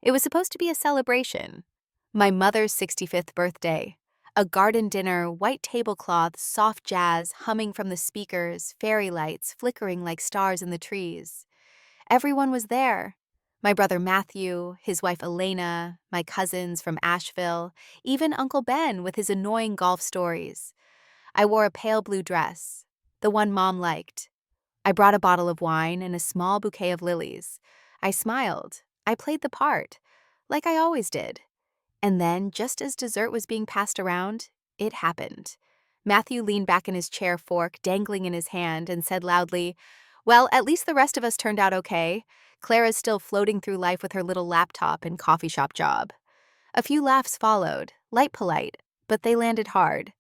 It was supposed to be a celebration. My mother's 65th birthday. A garden dinner, white tablecloths, soft jazz humming from the speakers, fairy lights flickering like stars in the trees. Everyone was there. My brother Matthew, his wife Elena, my cousins from Asheville, even Uncle Ben with his annoying golf stories. I wore a pale blue dress, the one Mom liked. I brought a bottle of wine and a small bouquet of lilies. I smiled. I played the part, like I always did. And then, just as dessert was being passed around, it happened. Matthew leaned back in his chair, fork dangling in his hand, and said loudly, "Well, at least the rest of us turned out okay. Clara's still floating through life with her little laptop and coffee shop job." A few laughs followed, light polite, but they landed hard.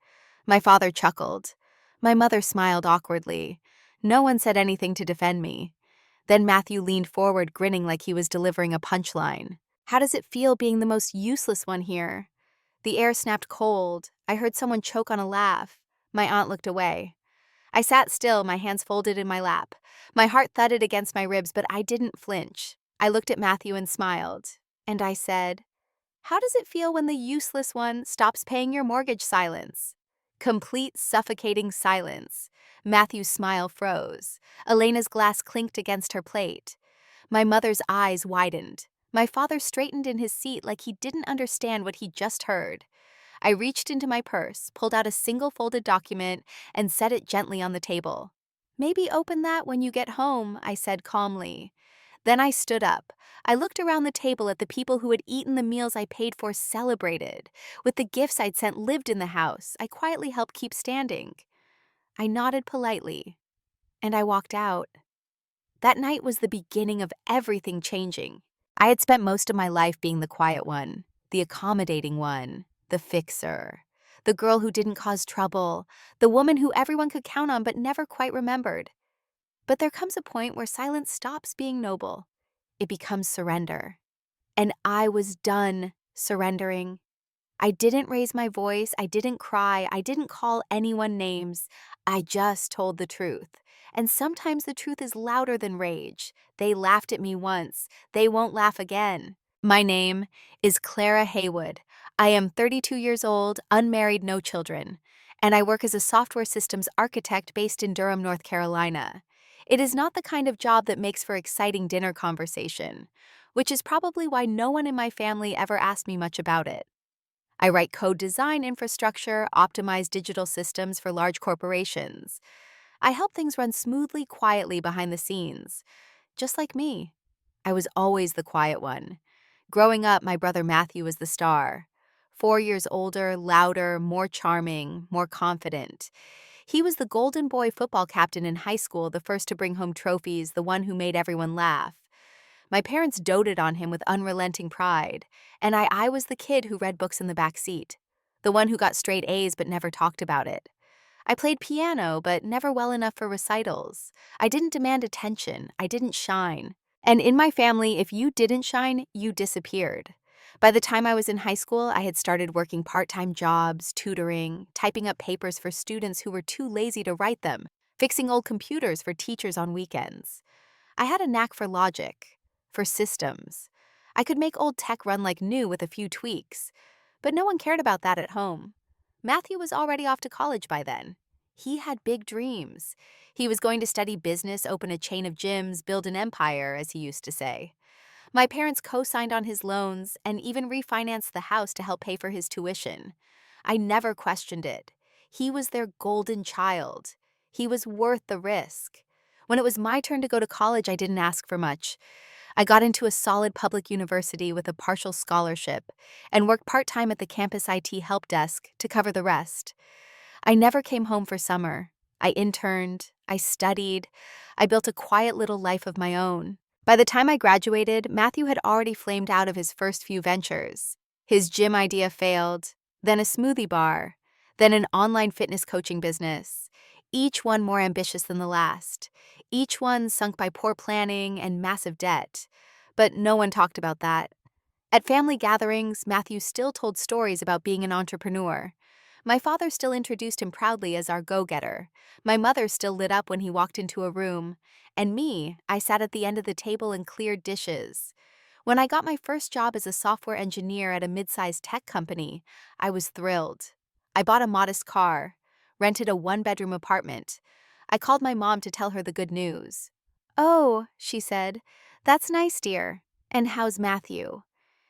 My father chuckled. My mother smiled awkwardly. No one said anything to defend me. Then Matthew leaned forward, grinning like he was delivering a punchline. "How does it feel being the most useless one here?" The air snapped cold. I heard someone choke on a laugh. My aunt looked away. I sat still, my hands folded in my lap. My heart thudded against my ribs, but I didn't flinch. I looked at Matthew and smiled. And I said, "How does it feel when the useless one stops paying your mortgage?" Silence. Complete suffocating silence. Matthew's smile froze. Elena's glass clinked against her plate. My mother's eyes widened. My father straightened in his seat like he didn't understand what he'd just heard. I reached into my purse, pulled out a single folded document, and set it gently on the table. "Maybe open that when you get home," I said calmly. Then I stood up. I looked around the table at the people who had eaten the meals I paid for, celebrated. With the gifts I'd sent lived in the house, I quietly helped keep standing. I nodded politely, and I walked out. That night was the beginning of everything changing. I had spent most of my life being the quiet one, the accommodating one, the fixer, the girl who didn't cause trouble, the woman who everyone could count on but never quite remembered. But there comes a point where silence stops being noble. It becomes surrender. And I was done surrendering. I didn't raise my voice, I didn't cry, I didn't call anyone names. I just told the truth. And sometimes the truth is louder than rage. They laughed at me once. They won't laugh again. My name is Clara Haywood. I am 32 years old, unmarried, no children. And I work as a software systems architect based in Durham, North Carolina. It is not the kind of job that makes for exciting dinner conversation, which is probably why no one in my family ever asked me much about it. I write code, design infrastructure, optimize digital systems for large corporations. I help things run smoothly, quietly behind the scenes. Just like me. I was always the quiet one. Growing up, my brother Matthew was the star. 4 years older, louder, more charming, more confident. He was the golden boy football captain in high school, the first to bring home trophies, the one who made everyone laugh. My parents doted on him with unrelenting pride, and I was the kid who read books in the back seat, the one who got straight A's but never talked about it. I played piano, but never well enough for recitals. I didn't demand attention. I didn't shine. And in my family, if you didn't shine, you disappeared. By the time I was in high school, I had started working part-time jobs, tutoring, typing up papers for students who were too lazy to write them, fixing old computers for teachers on weekends. I had a knack for logic, for systems. I could make old tech run like new with a few tweaks, but no one cared about that at home. Matthew was already off to college by then. He had big dreams. He was going to study business, open a chain of gyms, build an empire, as he used to say. My parents co-signed on his loans and even refinanced the house to help pay for his tuition. I never questioned it. He was their golden child. He was worth the risk. When it was my turn to go to college, I didn't ask for much. I got into a solid public university with a partial scholarship and worked part-time at the campus IT help desk to cover the rest. I never came home for summer. I interned, I studied, I built a quiet little life of my own. By the time I graduated, Matthew had already flamed out of his first few ventures. His gym idea failed, then a smoothie bar, then an online fitness coaching business, each one more ambitious than the last, each one sunk by poor planning and massive debt. But no one talked about that. At family gatherings, Matthew still told stories about being an entrepreneur. My father still introduced him proudly as our go-getter. My mother still lit up when he walked into a room. And me, I sat at the end of the table and cleared dishes. When I got my first job as a software engineer at a mid-sized tech company, I was thrilled. I bought a modest car, rented a one-bedroom apartment. I called my mom to tell her the good news. "Oh," she said, "that's nice, dear. And how's Matthew?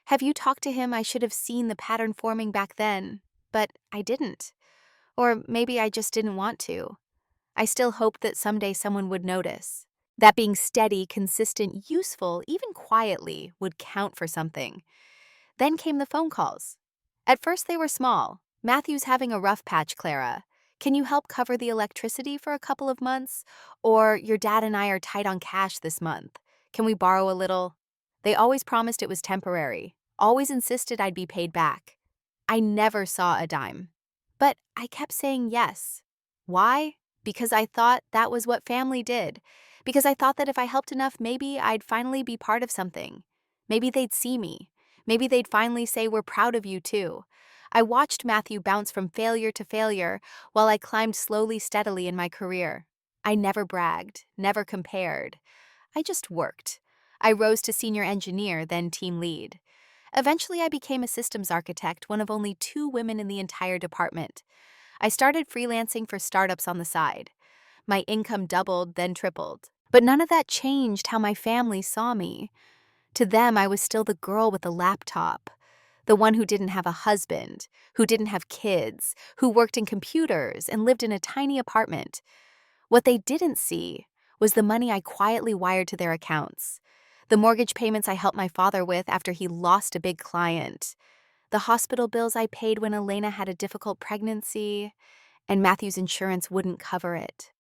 Have you talked to him? I should have seen the pattern forming back then, but I didn't. Or maybe I just didn't want to. I still hoped that someday someone would notice. That being steady, consistent, useful, even quietly, would count for something. Then came the phone calls. At first they were small. "Matthew's having a rough patch, Clara. Can you help cover the electricity for a couple of months? Or your dad and I are tight on cash this month. Can we borrow a little?" They always promised it was temporary, always insisted I'd be paid back. I never saw a dime. But I kept saying yes. Why? Because I thought that was what family did. Because I thought that if I helped enough, maybe I'd finally be part of something. Maybe they'd see me. Maybe they'd finally say, "We're proud of you too." I watched Matthew bounce from failure to failure while I climbed slowly, steadily in my career. I never bragged, never compared. I just worked. I rose to senior engineer, then team lead. Eventually, I became a systems architect, one of only 2 women in the entire department. I started freelancing for startups on the side. My income doubled, then tripled. But none of that changed how my family saw me. To them, I was still the girl with the laptop, the one who didn't have a husband, who didn't have kids, who worked in computers and lived in a tiny apartment. What they didn't see was the money I quietly wired to their accounts, the mortgage payments I helped my father with after he lost a big client, the hospital bills I paid when Elena had a difficult pregnancy, and Matthew's insurance wouldn't cover it.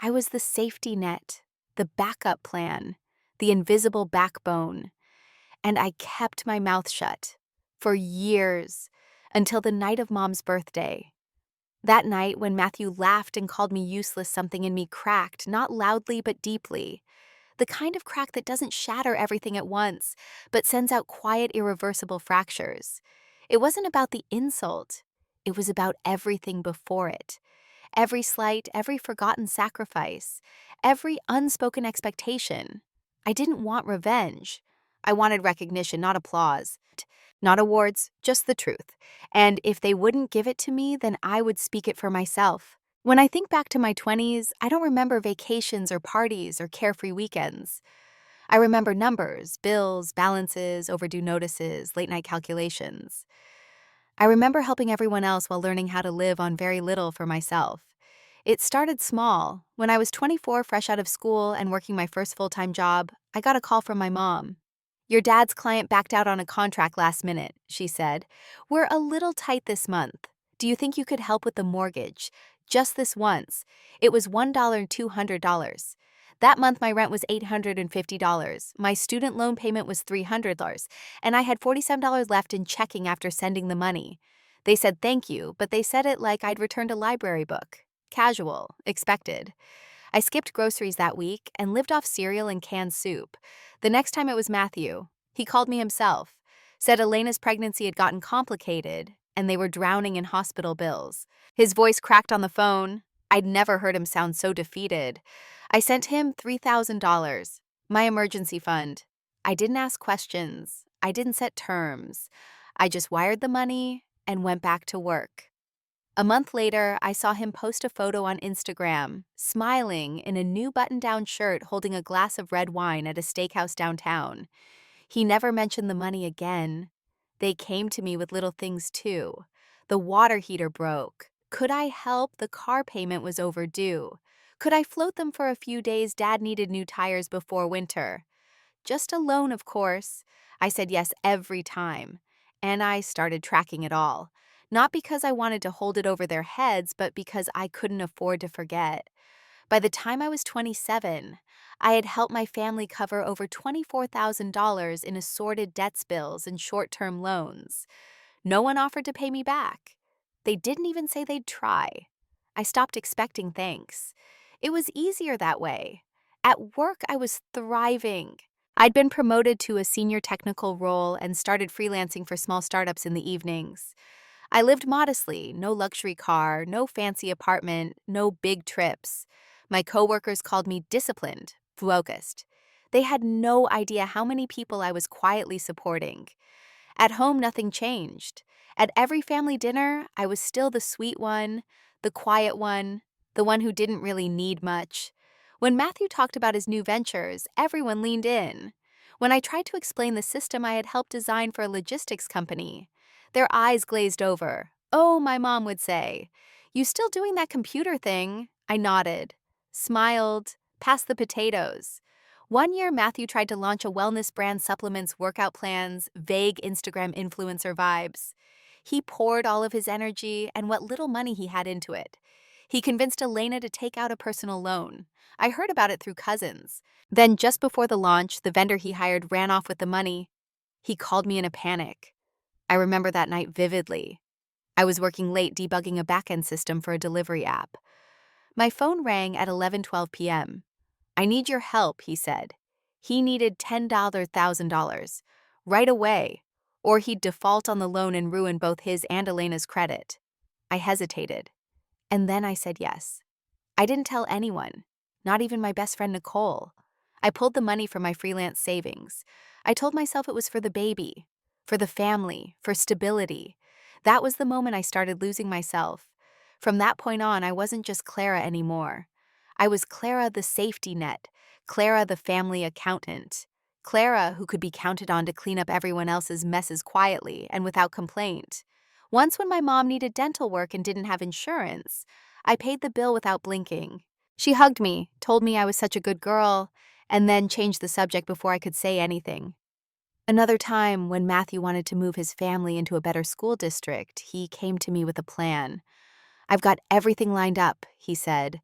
I was the safety net, the backup plan, the invisible backbone, and I kept my mouth shut for years until the night of Mom's birthday. That night, when Matthew laughed and called me useless, something in me cracked, not loudly but deeply. The kind of crack that doesn't shatter everything at once, but sends out quiet, irreversible fractures. It wasn't about the insult. It was about everything before it. Every slight, every forgotten sacrifice, every unspoken expectation. I didn't want revenge. I wanted recognition, not applause. Not awards, just the truth. And if they wouldn't give it to me, then I would speak it for myself. When I think back to my 20s, I don't remember vacations or parties or carefree weekends. I remember numbers, bills, balances, overdue notices, late night calculations. I remember helping everyone else while learning how to live on very little for myself. It started small. When I was 24, fresh out of school and working my first full-time job, I got a call from my mom. "Your dad's client backed out on a contract last minute," she said. "We're a little tight this month. Do you think you could help with the mortgage? Just this once." It was $1,200. That month, my rent was $850. My student loan payment was $300, and I had $47 left in checking after sending the money. They said thank you, but they said it like I'd returned a library book. Casual, expected. I skipped groceries that week and lived off cereal and canned soup. The next time it was Matthew. He called me himself, said Elena's pregnancy had gotten complicated, and they were drowning in hospital bills. His voice cracked on the phone. I'd never heard him sound so defeated. I sent him $3,000, my emergency fund. I didn't ask questions. I didn't set terms. I just wired the money and went back to work. A month later, I saw him post a photo on Instagram, smiling in a new button-down shirt holding a glass of red wine at a steakhouse downtown. He never mentioned the money again. They came to me with little things too. The water heater broke. Could I help? The car payment was overdue. Could I float them for a few days? Dad needed new tires before winter. Just a loan, of course. I said yes every time. And I started tracking it all. Not because I wanted to hold it over their heads, but because I couldn't afford to forget. By the time I was 27, I had helped my family cover over $24,000 in assorted debts bills and short-term loans. No one offered to pay me back. They didn't even say they'd try. I stopped expecting thanks. It was easier that way. At work, I was thriving. I'd been promoted to a senior technical role and started freelancing for small startups in the evenings. I lived modestly, no luxury car, no fancy apartment, no big trips. My coworkers called me disciplined, focused. They had no idea how many people I was quietly supporting. At home, nothing changed. At every family dinner, I was still the sweet one, the quiet one, the one who didn't really need much. When Matthew talked about his new ventures, everyone leaned in. When I tried to explain the system I had helped design for a logistics company, their eyes glazed over. "Oh," my mom would say, "you still doing that computer thing?" I nodded, smiled, passed the potatoes. One year, Matthew tried to launch a wellness brand supplements, workout plans, vague Instagram influencer vibes. He poured all of his energy and what little money he had into it. He convinced Elena to take out a personal loan. I heard about it through cousins. Then, just before the launch, the vendor he hired ran off with the money. He called me in a panic. I remember that night vividly. I was working late debugging a backend system for a delivery app. My phone rang at 11:12 p.m. "I need your help," he said. He needed $10,000 right away, or he'd default on the loan and ruin both his and Elena's credit. I hesitated, and then I said yes. I didn't tell anyone, not even my best friend Nicole. I pulled the money from my freelance savings. I told myself it was for the baby, for the family, for stability. That was the moment I started losing myself. From that point on, I wasn't just Clara anymore. I was Clara the safety net, Clara the family accountant, Clara who could be counted on to clean up everyone else's messes quietly and without complaint. Once when my mom needed dental work and didn't have insurance, I paid the bill without blinking. She hugged me, told me I was such a good girl, and then changed the subject before I could say anything. Another time, when Matthew wanted to move his family into a better school district, he came to me with a plan. "I've got everything lined up," he said,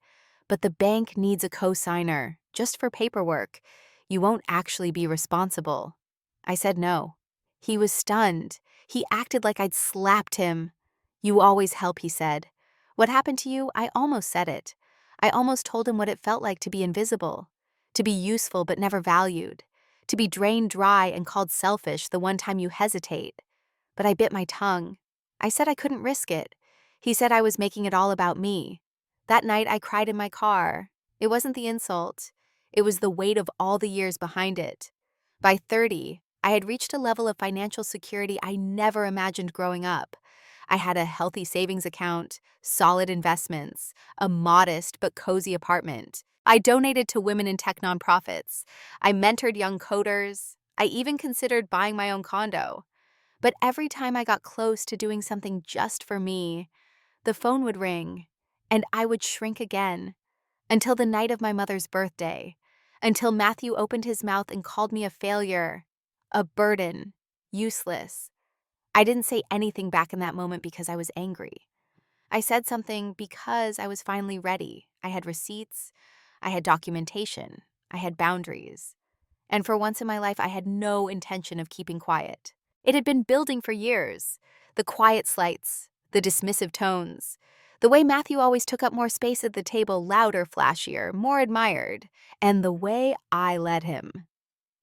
"but the bank needs a co-signer, just for paperwork. You won't actually be responsible." I said no. He was stunned. He acted like I'd slapped him. "You always help," he said. "What happened to you?" I almost said it. I almost told him what it felt like to be invisible, to be useful but never valued, to be drained dry and called selfish the one time you hesitate. But I bit my tongue. I said I couldn't risk it. He said I was making it all about me. That night I cried in my car. It wasn't the insult. It was the weight of all the years behind it. By 30, I had reached a level of financial security I never imagined growing up. I had a healthy savings account, solid investments, a modest but cozy apartment. I donated to women in tech nonprofits. I mentored young coders. I even considered buying my own condo. But every time I got close to doing something just for me, the phone would ring, and I would shrink again, until the night of my mother's birthday, until Matthew opened his mouth and called me a failure, a burden, useless. I didn't say anything back in that moment because I was angry. I said something because I was finally ready. I had receipts, I had documentation, I had boundaries. And for once in my life, I had no intention of keeping quiet. It had been building for years. The quiet slights, the dismissive tones, the way Matthew always took up more space at the table, louder, flashier, more admired, and the way I let him.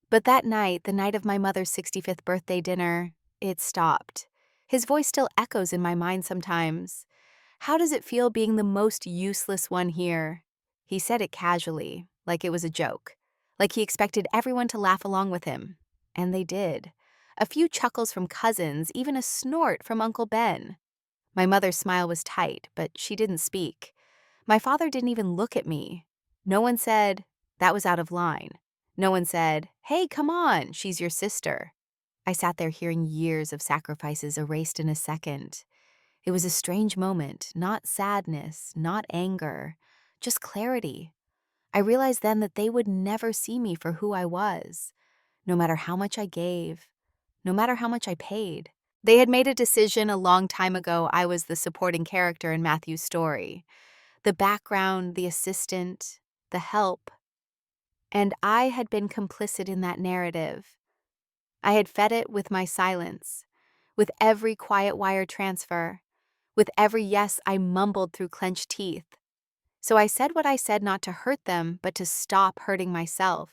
But that night, the night of my mother's 65th birthday dinner, it stopped. His voice still echoes in my mind sometimes. "How does it feel being the most useless one here?" He said it casually, like it was a joke, like he expected everyone to laugh along with him. And they did. A few chuckles from cousins, even a snort from Uncle Ben. My mother's smile was tight, but she didn't speak. My father didn't even look at me. No one said, "That was out of line." No one said, "Hey, come on, she's your sister." I sat there hearing years of sacrifices erased in a second. It was a strange moment, not sadness, not anger, just clarity. I realized then that they would never see me for who I was, no matter how much I gave, no matter how much I paid. They had made a decision a long time ago I was the supporting character in Matthew's story, the background, the assistant, the help. And I had been complicit in that narrative. I had fed it with my silence, with every quiet wire transfer, with every yes I mumbled through clenched teeth. So I said what I said not to hurt them, but to stop hurting myself.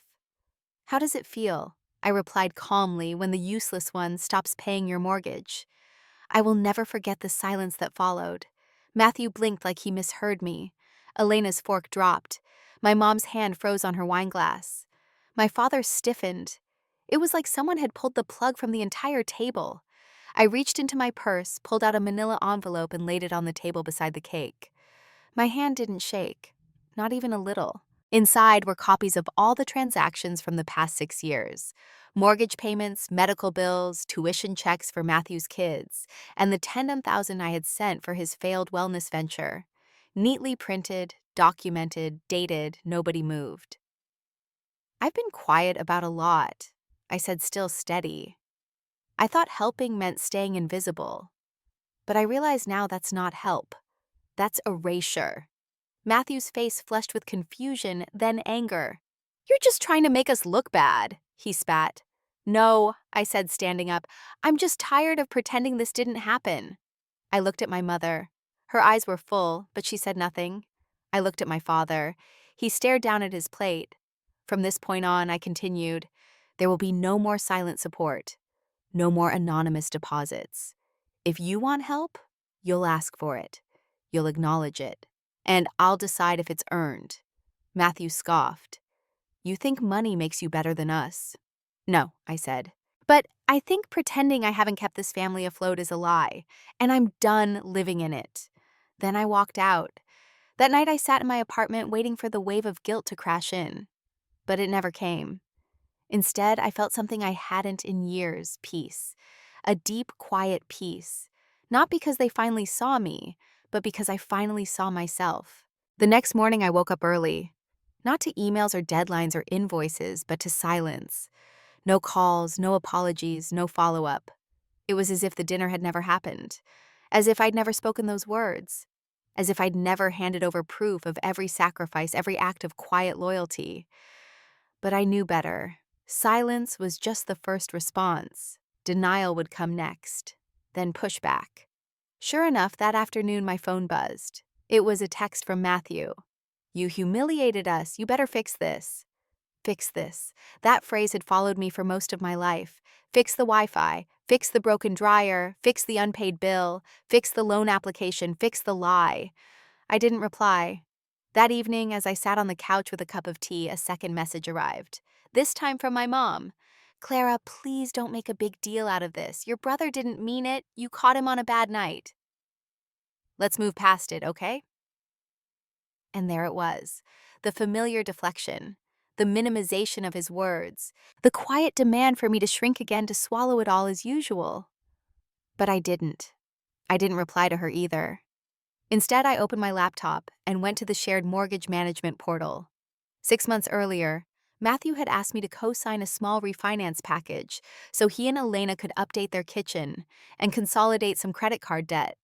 "How does it feel?" I replied calmly, "when the useless one stops paying your mortgage?" I will never forget the silence that followed. Matthew blinked like he misheard me. Elena's fork dropped. My mom's hand froze on her wine glass. My father stiffened. It was like someone had pulled the plug from the entire table. I reached into my purse, pulled out a manila envelope, and laid it on the table beside the cake. My hand didn't shake, not even a little. Inside were copies of all the transactions from the past 6 years: mortgage payments, medical bills, tuition checks for Matthew's kids, and the $10,000 I had sent for his failed wellness venture. Neatly printed, documented, dated, nobody moved. I've been quiet about a lot, I said, still steady. I thought helping meant staying invisible, but I realize now that's not help. That's erasure. Matthew's face flushed with confusion, then anger. "You're just trying to make us look bad," he spat. "No," I said, standing up. "I'm just tired of pretending this didn't happen." I looked at my mother. Her eyes were full, but she said nothing. I looked at my father. He stared down at his plate. From this point on, I continued, "There will be no more silent support. No more anonymous deposits. If you want help, you'll ask for it. You'll acknowledge it. And I'll decide if it's earned." Matthew scoffed. "You think money makes you better than us?" "No," I said. "But I think pretending I haven't kept this family afloat is a lie, and I'm done living in it." Then I walked out. That night I sat in my apartment waiting for the wave of guilt to crash in. But it never came. Instead, I felt something I hadn't in years: peace. A deep, quiet peace. Not because they finally saw me, but because I finally saw myself. The next morning I woke up early. Not to emails or deadlines or invoices, but to silence. No calls, no apologies, no follow-up. It was as if the dinner had never happened. As if I'd never spoken those words. As if I'd never handed over proof of every sacrifice, every act of quiet loyalty. But I knew better. Silence was just the first response. Denial would come next. Then pushback. Sure enough, that afternoon my phone buzzed. It was a text from Matthew. "You humiliated us. You better fix this." Fix this. That phrase had followed me for most of my life. Fix the Wi-Fi. Fix the broken dryer. Fix the unpaid bill. Fix the loan application. Fix the lie. I didn't reply. That evening, as I sat on the couch with a cup of tea, a second message arrived. This time from my mom. "Clara, please don't make a big deal out of this. Your brother didn't mean it. You caught him on a bad night. Let's move past it, okay?" And there it was, the familiar deflection, the minimization of his words, the quiet demand for me to shrink again, to swallow it all as usual. But I didn't. I didn't reply to her either. Instead, I opened my laptop and went to the shared mortgage management portal. 6 months earlier, Matthew had asked me to co-sign a small refinance package so he and Elena could update their kitchen and consolidate some credit card debt.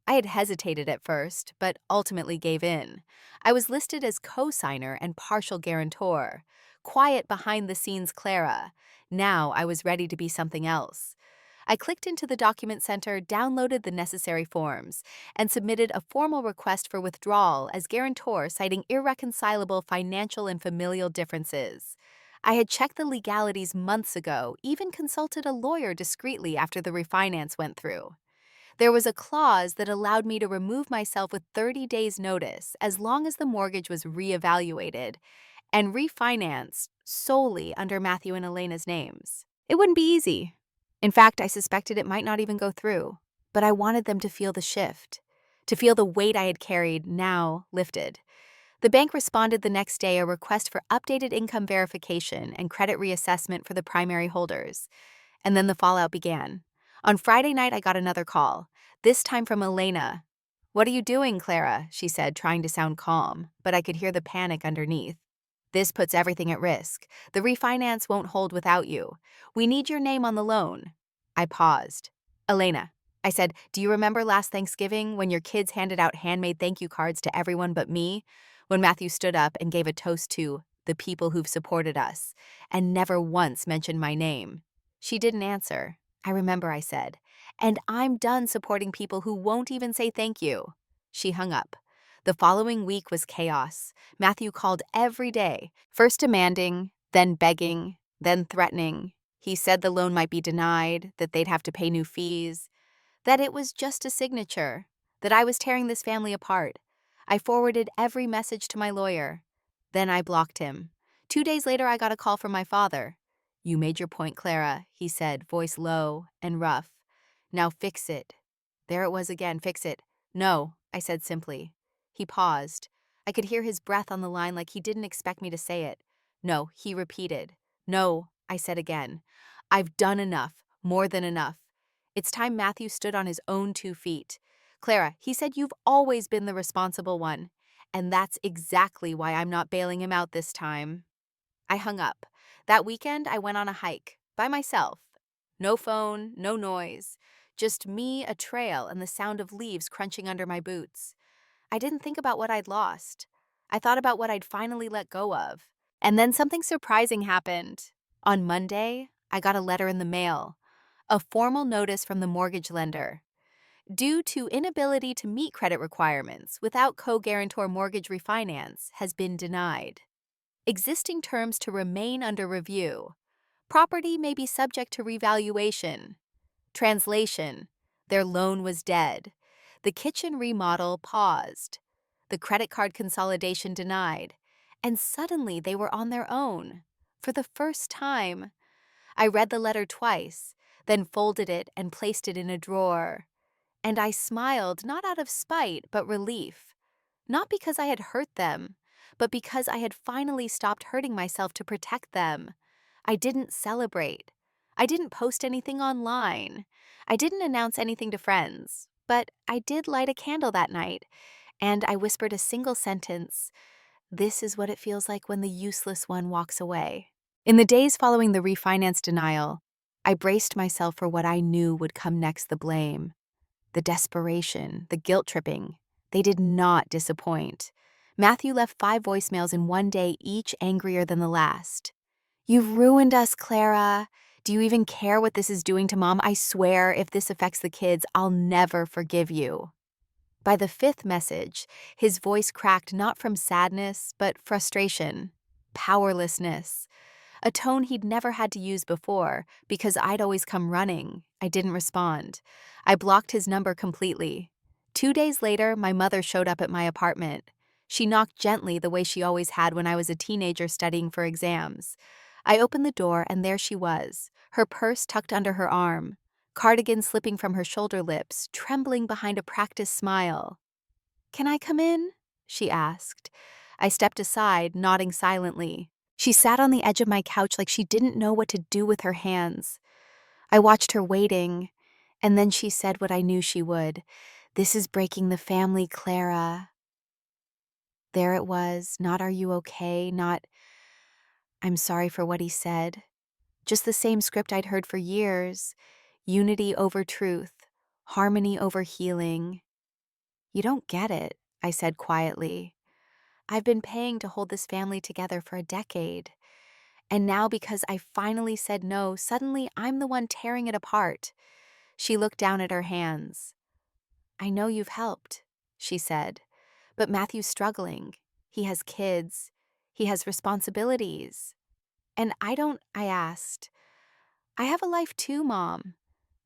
I had hesitated at first, but ultimately gave in. I was listed as co-signer and partial guarantor, quiet behind-the-scenes Clara. Now I was ready to be something else. I clicked into the document center, downloaded the necessary forms, and submitted a formal request for withdrawal as guarantor, citing irreconcilable financial and familial differences. I had checked the legalities months ago, even consulted a lawyer discreetly after the refinance went through. There was a clause that allowed me to remove myself with 30 days' notice as long as the mortgage was reevaluated and refinanced solely under Matthew and Elena's names. It wouldn't be easy. In fact, I suspected it might not even go through, but I wanted them to feel the shift, to feel the weight I had carried now lifted. The bank responded the next day, a request for updated income verification and credit reassessment for the primary holders. And then the fallout began. On Friday night, I got another call, this time from Elena. "What are you doing, Clara?" she said, trying to sound calm, but I could hear the panic underneath. "This puts everything at risk. The refinance won't hold without you. We need your name on the loan." I paused. "Elena," I said, "do you remember last Thanksgiving when your kids handed out handmade thank you cards to everyone but me? When Matthew stood up and gave a toast to the people who've supported us and never once mentioned my name?" She didn't answer. "I remember," I said, "and I'm done supporting people who won't even say thank you." She hung up. The following week was chaos. Matthew called every day, first demanding, then begging, then threatening. He said the loan might be denied, that they'd have to pay new fees, that it was just a signature, that I was tearing this family apart. I forwarded every message to my lawyer. Then I blocked him. 2 days later, I got a call from my father. "You made your point, Clara," he said, voice low and rough. "Now fix it." There it was again, fix it. "No," I said simply. He paused. I could hear his breath on the line like he didn't expect me to say it. "No," he repeated. "No," I said again. "I've done enough, more than enough. It's time Matthew stood on his own 2 feet. Clara, he said you've always been the responsible one. And that's exactly why I'm not bailing him out this time." I hung up. That weekend, I went on a hike, by myself. No phone, no noise. Just me, a trail, and the sound of leaves crunching under my boots. I didn't think about what I'd lost. I thought about what I'd finally let go of. And then something surprising happened. On Monday, I got a letter in the mail. A formal notice from the mortgage lender. Due to inability to meet credit requirements without co-guarantor mortgage refinance has been denied. Existing terms to remain under review. Property may be subject to revaluation. Translation: their loan was dead. The kitchen remodel paused. The credit card consolidation denied. And suddenly they were on their own. For the first time. I read the letter twice, then folded it and placed it in a drawer. And I smiled not out of spite, but relief. Not because I had hurt them, but because I had finally stopped hurting myself to protect them. I didn't celebrate. I didn't post anything online. I didn't announce anything to friends. But I did light a candle that night, and I whispered a single sentence: "This is what it feels like when the useless one walks away." In the days following the refinance denial, I braced myself for what I knew would come next: the blame, the desperation, the guilt tripping. They did not disappoint. Matthew left 5 voicemails in one day, each angrier than the last. "You've ruined us, Clara. Do you even care what this is doing to Mom? I swear, if this affects the kids, I'll never forgive you." By the 5th message, his voice cracked not from sadness, but frustration, powerlessness, a tone he'd never had to use before because I'd always come running. I didn't respond. I blocked his number completely. 2 days later, my mother showed up at my apartment. She knocked gently the way she always had when I was a teenager studying for exams. I opened the door and there she was, her purse tucked under her arm, cardigan slipping from her shoulder lips, trembling behind a practiced smile. "Can I come in?" she asked. I stepped aside, nodding silently. She sat on the edge of my couch like she didn't know what to do with her hands. I watched her waiting, and then she said what I knew she would. "This is breaking the family, Clara." There it was, not "Are you okay?" Not "I'm sorry for what he said." Just the same script I'd heard for years. Unity over truth, harmony over healing. "You don't get it," I said quietly. "I've been paying to hold this family together for a decade. And now because I finally said no, suddenly I'm the one tearing it apart." She looked down at her hands. "I know you've helped," she said, "but Matthew's struggling. He has kids. He has responsibilities." "And I don't," I asked. "I have a life too, Mom.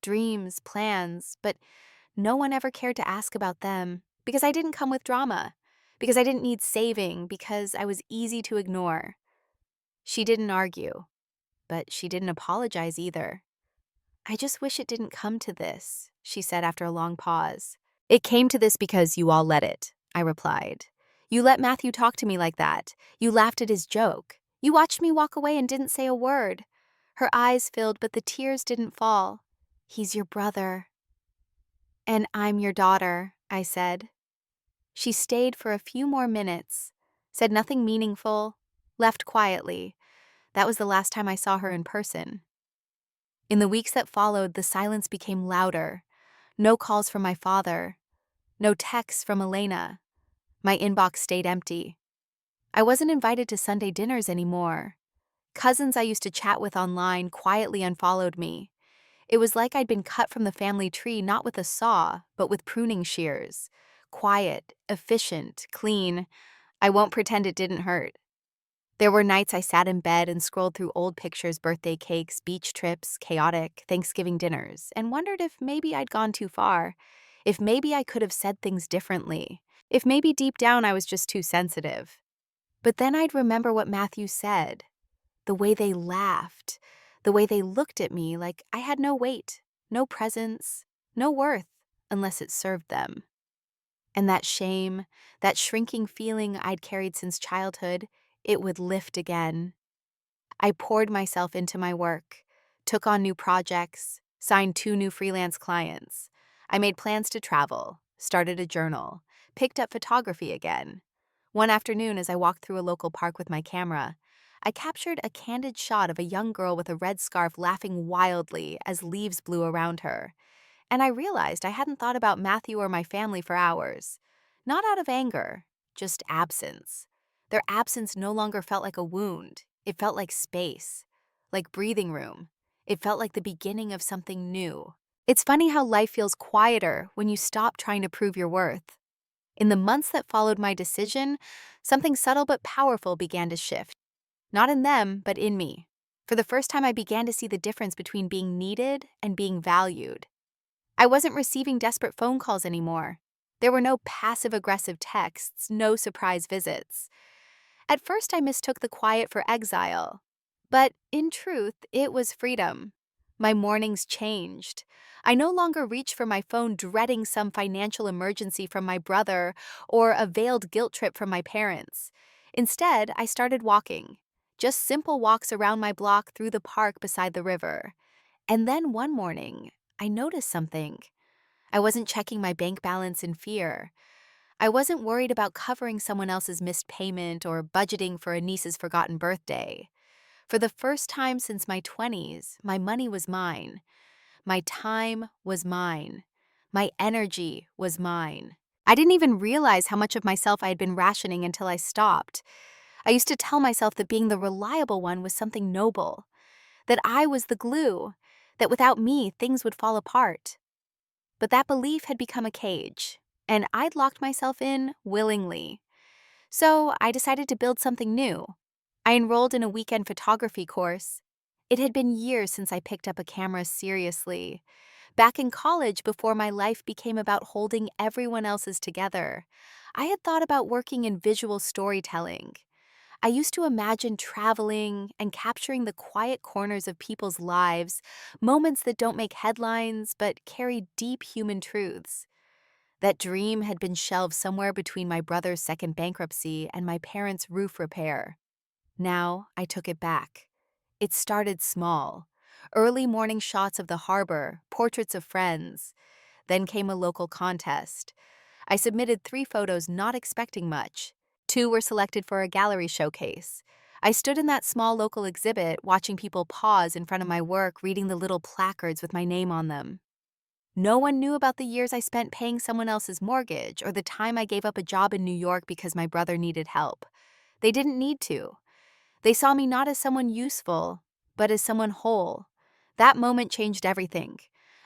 Dreams, plans, but no one ever cared to ask about them because I didn't come with drama, because I didn't need saving, because I was easy to ignore." She didn't argue, but she didn't apologize either. "I just wish it didn't come to this," she said after a long pause. "It came to this because you all let it," I replied. "You let Matthew talk to me like that. You laughed at his joke. You watched me walk away and didn't say a word." Her eyes filled, but the tears didn't fall. "He's your brother." "And I'm your daughter," I said. She stayed for a few more minutes, said nothing meaningful, left quietly. That was the last time I saw her in person. In the weeks that followed, the silence became louder. No calls from my father. No texts from Elena. My inbox stayed empty. I wasn't invited to Sunday dinners anymore. Cousins I used to chat with online quietly unfollowed me. It was like I'd been cut from the family tree, not with a saw, but with pruning shears. Quiet, efficient, clean. I won't pretend it didn't hurt. There were nights I sat in bed and scrolled through old pictures, birthday cakes, beach trips, chaotic Thanksgiving dinners, and wondered if maybe I'd gone too far, if maybe I could have said things differently, if maybe deep down I was just too sensitive. But then I'd remember what Matthew said, the way they laughed, the way they looked at me like I had no weight, no presence, no worth, unless it served them. And that shame, that shrinking feeling I'd carried since childhood, it would lift again. I poured myself into my work, took on new projects, signed 2 new freelance clients. I made plans to travel, started a journal, picked up photography again. One afternoon, as I walked through a local park with my camera, I captured a candid shot of a young girl with a red scarf laughing wildly as leaves blew around her. And I realized I hadn't thought about Matthew or my family for hours. Not out of anger, just absence. Their absence no longer felt like a wound. It felt like space, like breathing room. It felt like the beginning of something new. It's funny how life feels quieter when you stop trying to prove your worth. In the months that followed my decision, something subtle but powerful began to shift. Not in them, but in me. For the first time, I began to see the difference between being needed and being valued. I wasn't receiving desperate phone calls anymore. There were no passive-aggressive texts, no surprise visits. At first, I mistook the quiet for exile. But in truth, it was freedom. My mornings changed. I no longer reached for my phone dreading some financial emergency from my brother or a veiled guilt trip from my parents. Instead, I started walking. Just simple walks around my block through the park beside the river. And then one morning, I noticed something. I wasn't checking my bank balance in fear. I wasn't worried about covering someone else's missed payment or budgeting for a niece's forgotten birthday. For the first time since my 20s, my money was mine. My time was mine. My energy was mine. I didn't even realize how much of myself I had been rationing until I stopped. I used to tell myself that being the reliable one was something noble, that I was the glue, that without me, things would fall apart. But that belief had become a cage, and I'd locked myself in willingly. So I decided to build something new. I enrolled in a weekend photography course. It had been years since I picked up a camera seriously. Back in college, before my life became about holding everyone else's together, I had thought about working in visual storytelling. I used to imagine traveling and capturing the quiet corners of people's lives, moments that don't make headlines but carry deep human truths. That dream had been shelved somewhere between my brother's second bankruptcy and my parents' roof repair. Now I took it back. It started small. Early morning shots of the harbor, portraits of friends. Then came a local contest. I submitted 3 photos not expecting much. 2 were selected for a gallery showcase. I stood in that small local exhibit watching people pause in front of my work reading the little placards with my name on them. No one knew about the years I spent paying someone else's mortgage or the time I gave up a job in New York because my brother needed help. They didn't need to. They saw me not as someone useful, but as someone whole. That moment changed everything.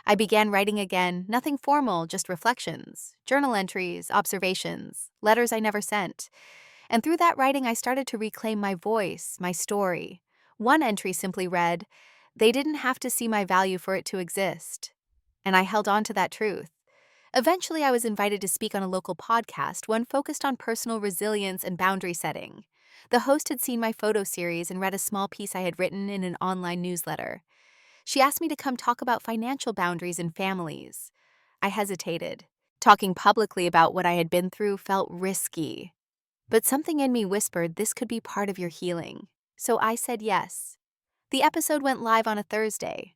I began writing again, nothing formal, just reflections, journal entries, observations, letters I never sent. And through that writing, I started to reclaim my voice, my story. One entry simply read, "They didn't have to see my value for it to exist." And I held on to that truth. Eventually, I was invited to speak on a local podcast, one focused on personal resilience and boundary setting. The host had seen my photo series and read a small piece I had written in an online newsletter. She asked me to come talk about financial boundaries in families. I hesitated. Talking publicly about what I had been through felt risky. But something in me whispered this could be part of your healing. So I said yes. The episode went live on a Thursday.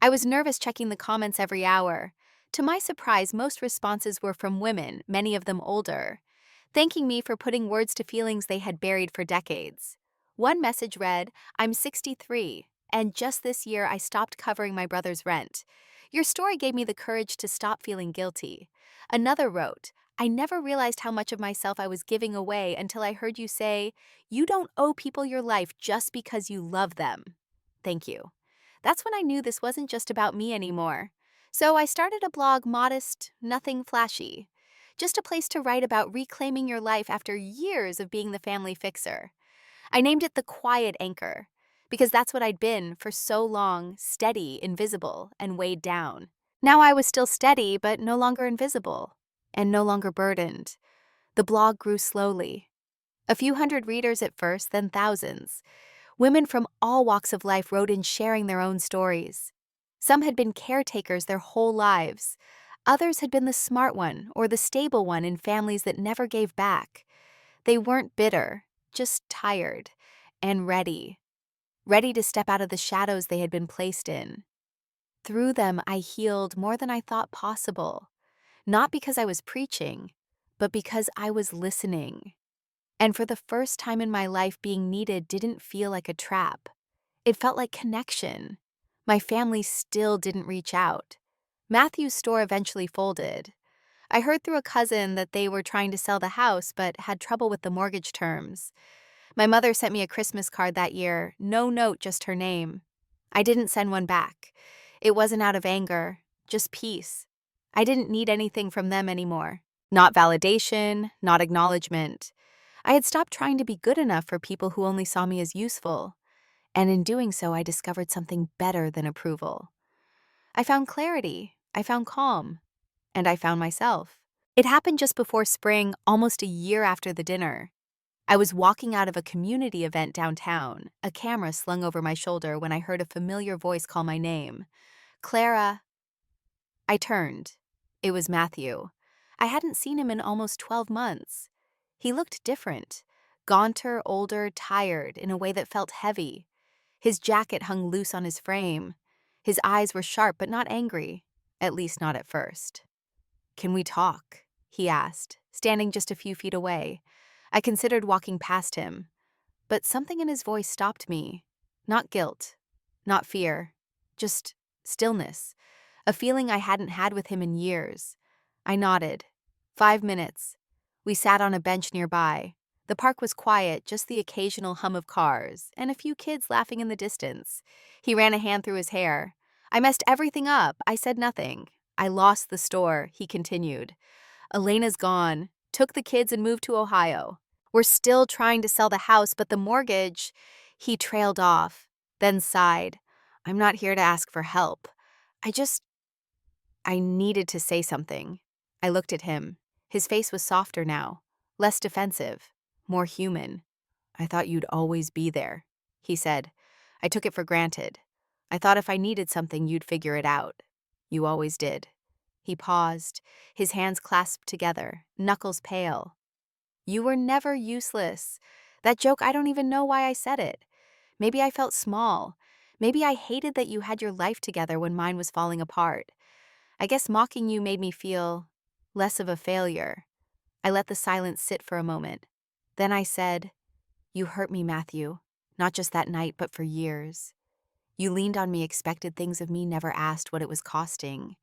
I was nervous checking the comments every hour. To my surprise, most responses were from women, many of them older, thanking me for putting words to feelings they had buried for decades. One message read, "I'm 63, and just this year I stopped covering my brother's rent. Your story gave me the courage to stop feeling guilty." Another wrote, "I never realized how much of myself I was giving away until I heard you say, 'You don't owe people your life just because you love them.' Thank you." That's when I knew this wasn't just about me anymore. So I started a blog, modest, nothing flashy. Just a place to write about reclaiming your life after years of being the family fixer. I named it The Quiet Anchor, because that's what I'd been for so long, steady, invisible, and weighed down. Now I was still steady, but no longer invisible, and no longer burdened. The blog grew slowly. A few hundred readers at first, then thousands. Women from all walks of life wrote in sharing their own stories. Some had been caretakers their whole lives. Others had been the smart one or the stable one in families that never gave back. They weren't bitter, just tired and ready. Ready to step out of the shadows they had been placed in. Through them, I healed more than I thought possible. Not because I was preaching, but because I was listening. And for the first time in my life, being needed didn't feel like a trap. It felt like connection. My family still didn't reach out. Matthew's store eventually folded. I heard through a cousin that they were trying to sell the house but had trouble with the mortgage terms. My mother sent me a Christmas card that year, no note, just her name. I didn't send one back. It wasn't out of anger, just peace. I didn't need anything from them anymore. Not validation, not acknowledgement. I had stopped trying to be good enough for people who only saw me as useful. And in doing so, I discovered something better than approval. I found clarity, I found calm, and I found myself. It happened just before spring, almost a year after the dinner. I was walking out of a community event downtown, a camera slung over my shoulder when I heard a familiar voice call my name. Clara. I turned. It was Matthew. I hadn't seen him in almost 12 months. He looked different. Gaunter, older, tired, in a way that felt heavy. His jacket hung loose on his frame. His eyes were sharp but not angry, at least not at first. "Can we talk?" he asked, standing just a few feet away. I considered walking past him, but something in his voice stopped me. Not guilt, not fear, just stillness, a feeling I hadn't had with him in years. I nodded. 5 minutes. We sat on a bench nearby. The park was quiet, just the occasional hum of cars, and a few kids laughing in the distance. He ran a hand through his hair. "I messed everything up." I said nothing. "I lost the store," he continued. "Elena's gone, took the kids and moved to Ohio. We're still trying to sell the house, but the mortgage..." He trailed off, then sighed. "I'm not here to ask for help. I needed to say something." I looked at him. His face was softer now, less defensive, more human. "I thought you'd always be there," he said. "I took it for granted. I thought if I needed something, you'd figure it out. You always did." He paused, his hands clasped together, knuckles pale. "You were never useless." That joke, I don't even know why I said it. Maybe I felt small. Maybe I hated that you had your life together when mine was falling apart. I guess mocking you made me feel less of a failure. I let the silence sit for a moment. Then I said, "You hurt me, Matthew. Not just that night, but for years. You leaned on me, expected things of me, never asked what it was costing.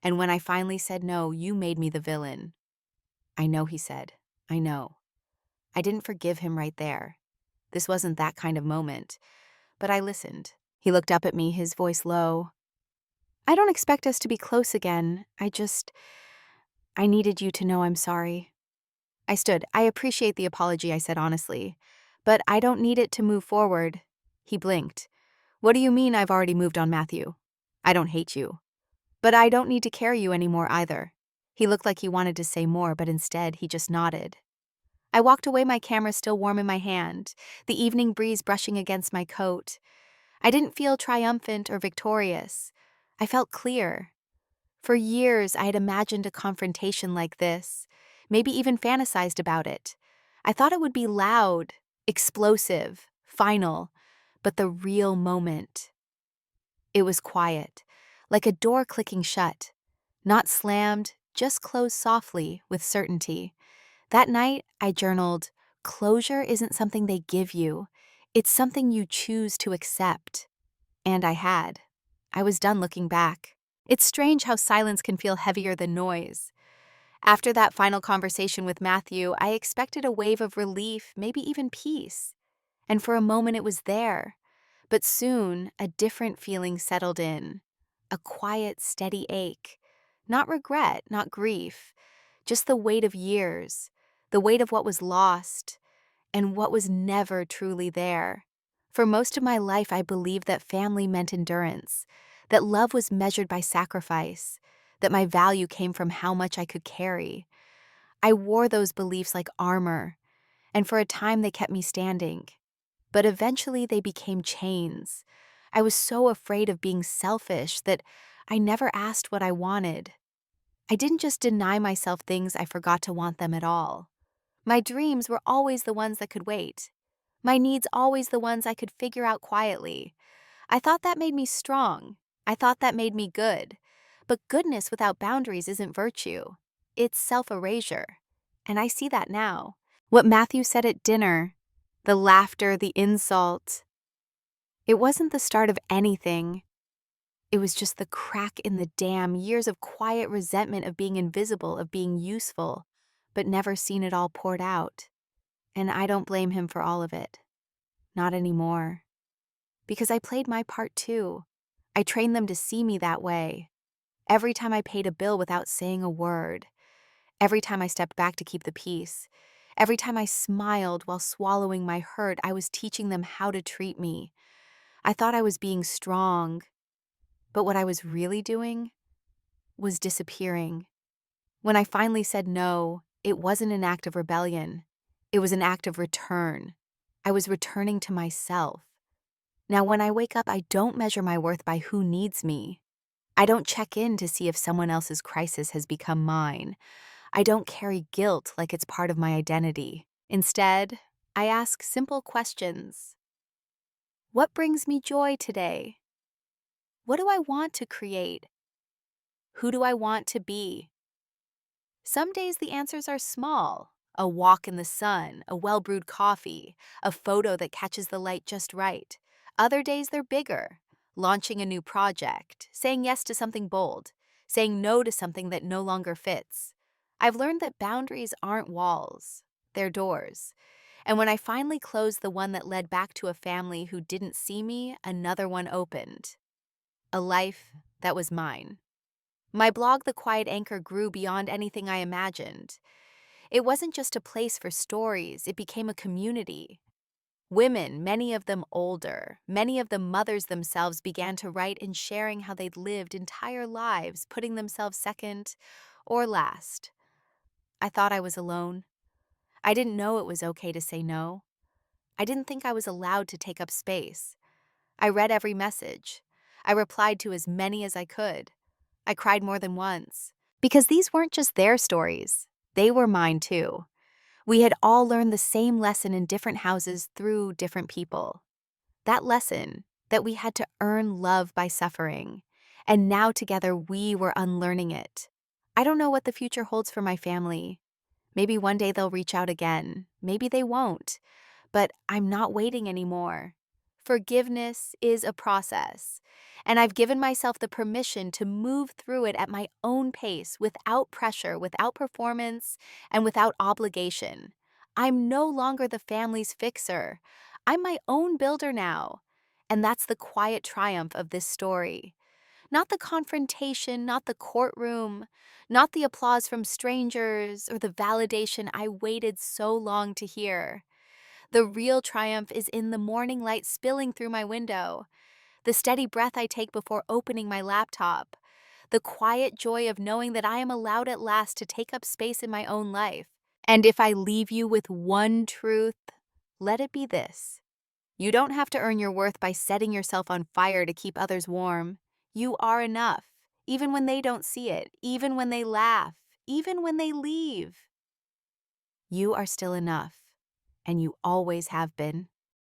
And when I finally said no, you made me the villain." "I know," he said. "I know." I didn't forgive him right there. This wasn't that kind of moment. But I listened. He looked up at me, his voice low. "I don't expect us to be close again. I needed you to know I'm sorry." I stood. "I appreciate the apology," I said honestly. "But I don't need it to move forward." He blinked. "What do you mean I've already moved on, Matthew? I don't hate you. But I don't need to carry you anymore either." He looked like he wanted to say more, but instead he just nodded. I walked away, my camera still warm in my hand, the evening breeze brushing against my coat. I didn't feel triumphant or victorious. I felt clear. For years, I had imagined a confrontation like this, maybe even fantasized about it. I thought it would be loud, explosive, final, but the real moment. It was quiet, like a door clicking shut. Not slammed, just closed softly, with certainty. That night, I journaled, "Closure isn't something they give you. It's something you choose to accept." And I had. I was done looking back. It's strange how silence can feel heavier than noise. After that final conversation with Matthew, I expected a wave of relief, maybe even peace. And for a moment it was there. But soon, a different feeling settled in. A quiet, steady ache. Not regret, not grief. Just the weight of years. The weight of what was lost. And what was never truly there. For most of my life, I believed that family meant endurance, that love was measured by sacrifice, that my value came from how much I could carry. I wore those beliefs like armor, and for a time they kept me standing. But eventually they became chains. I was so afraid of being selfish that I never asked what I wanted. I didn't just deny myself things I forgot to want them at all. My dreams were always the ones that could wait. My needs always the ones I could figure out quietly. I thought that made me strong. I thought that made me good. But goodness without boundaries isn't virtue. It's self-erasure. And I see that now. What Matthew said at dinner, the laughter, the insult, it wasn't the start of anything. It was just the crack in the dam, years of quiet resentment of being invisible, of being useful, but never seen it all poured out. And I don't blame him for all of it. Not anymore. Because I played my part too. I trained them to see me that way. Every time I paid a bill without saying a word. Every time I stepped back to keep the peace. Every time I smiled while swallowing my hurt, I was teaching them how to treat me. I thought I was being strong, but what I was really doing was disappearing. When I finally said no, it wasn't an act of rebellion. It was an act of return. I was returning to myself. Now, when I wake up, I don't measure my worth by who needs me. I don't check in to see if someone else's crisis has become mine. I don't carry guilt like it's part of my identity. Instead, I ask simple questions. What brings me joy today? What do I want to create? Who do I want to be? Some days the answers are small. A walk in the sun, a well-brewed coffee, a photo that catches the light just right. Other days they're bigger. Launching a new project, saying yes to something bold, saying no to something that no longer fits. I've learned that boundaries aren't walls, they're doors. And when I finally closed the one that led back to a family who didn't see me, another one opened. A life that was mine. My blog, The Quiet Anchor, grew beyond anything I imagined. It wasn't just a place for stories, it became a community. Women, many of them older, many of them mothers themselves, began to write and sharing how they'd lived entire lives, putting themselves second or last. I thought I was alone. I didn't know it was okay to say no. I didn't think I was allowed to take up space. I read every message. I replied to as many as I could. I cried more than once. Because these weren't just their stories. They were mine too. We had all learned the same lesson in different houses through different people. That lesson, that we had to earn love by suffering. And now together we were unlearning it. I don't know what the future holds for my family. Maybe one day they'll reach out again. Maybe they won't. But I'm not waiting anymore. Forgiveness is a process, and I've given myself the permission to move through it at my own pace, without pressure, without performance, and without obligation. I'm no longer the family's fixer. I'm my own builder now. And that's the quiet triumph of this story. Not the confrontation, not the courtroom, not the applause from strangers or the validation I waited so long to hear. The real triumph is in the morning light spilling through my window, the steady breath I take before opening my laptop, the quiet joy of knowing that I am allowed at last to take up space in my own life. And if I leave you with one truth, let it be this. You don't have to earn your worth by setting yourself on fire to keep others warm. You are enough, even when they don't see it, even when they laugh, even when they leave. You are still enough, and you always have been.